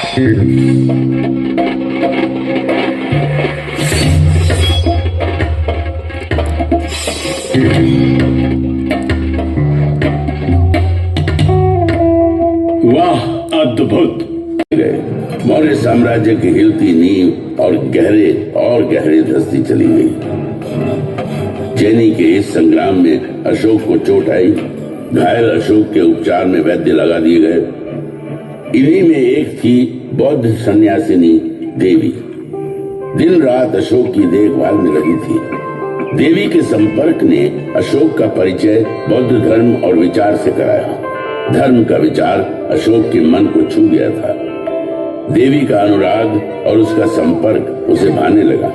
वाह, अद्भुत। मौर्य साम्राज्य की हिलती नींव और गहरे धंसती चली गई। जैनी के इस संग्राम में अशोक को चोट आई। घायल अशोक के उपचार में वैद्य लगा दिए गए। इन्हीं में एक थी बौद्ध सन्यासिनी देवी। दिन रात अशोक की देखभाल में लगी थी। देवी के संपर्क ने अशोक का परिचय बौद्ध धर्म और विचार से कराया। धर्म का विचार अशोक के मन को छू गया था। देवी का अनुराग और उसका संपर्क उसे भाने लगा।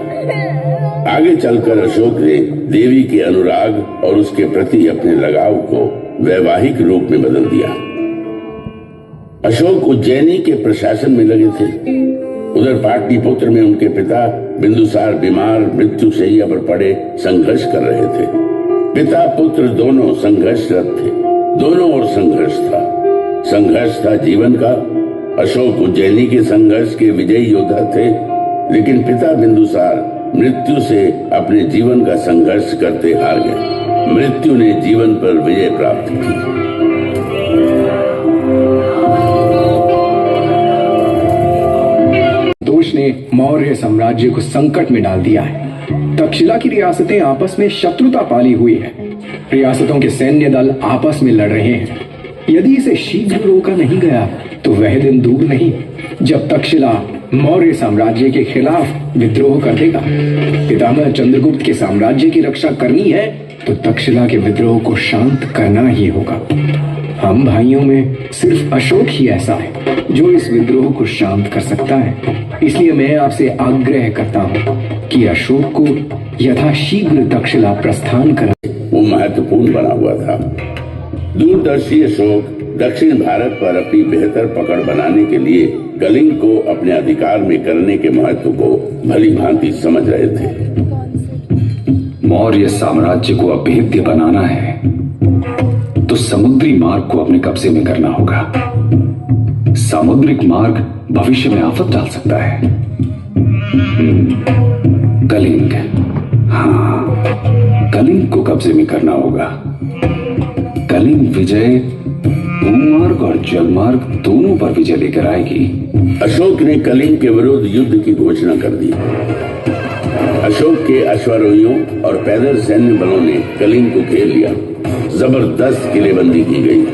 आगे चलकर अशोक ने देवी के अनुराग और उसके प्रति अपने लगाव को वैवाहिक रूप में बदल दिया। अशोक उज्जैनी के प्रशासन में लगे थे। उधर पाटलिपुत्र में उनके पिता बिंदुसार बीमार मृत्युशैया पर पड़े संघर्ष कर रहे थे। पिता पुत्र दोनों संघर्षरत थे। दोनों ओर संघर्ष था जीवन का। अशोक उज्जैनी के संघर्ष के विजयी योद्धा थे, लेकिन पिता बिंदुसार मृत्यु से अपने जीवन का संघर्ष करते हार गए। मृत्यु ने जीवन पर विजय प्राप्त की। दोष ने मौर्य साम्राज्य को संकट में डाल दिया है। तक्षशिला की रियासतें आपस में शत्रुता पाली हुई है। रियासतों के सैन्य दल आपस में लड़ रहे हैं। यदि इसे शीघ्र रोका नहीं गया तो वह दिन दूर नहीं जब तक्षशिला मौर्य साम्राज्य के खिलाफ विद्रोह कर देगा। पितामह चंद्रगुप्त के साम्राज्य की रक्षा करनी है तो तक्षशिला के विद्रोह को शांत करना ही होगा। हम भाइयों में सिर्फ अशोक ही ऐसा है जो इस विद्रोह को शांत कर सकता है। इसलिए मैं आपसे आग्रह करता हूँ कि अशोक को यथाशीघ्र तक्षशिला प्रस्थान करें। वो महत्वपूर्ण बना हुआ था। दूरदर्शी अशोक दक्षिण भारत पर अपनी बेहतर पकड़ बनाने के लिए कलिंग को अपने अधिकार में करने के महत्व को भली भांति समझ रहे थे। मौर्य साम्राज्य को अभेद्य बनाना है तो समुद्री मार्ग को अपने कब्जे में करना होगा। सामुद्रिक मार्ग भविष्य में आफत डाल सकता है। कलिंग, हाँ, कलिंग को कब्जे में करना होगा। कलिंग विजय भूमार्ग और जलमार्ग दोनों पर विजय लेकर आएगी। अशोक ने कलिंग के विरुद्ध युद्ध की घोषणा कर दी। अशोक के अश्वारोहियों और पैदल सैन्य बलों ने कलिंग को घेर लिया। जबरदस्त किलेबंदी की गई।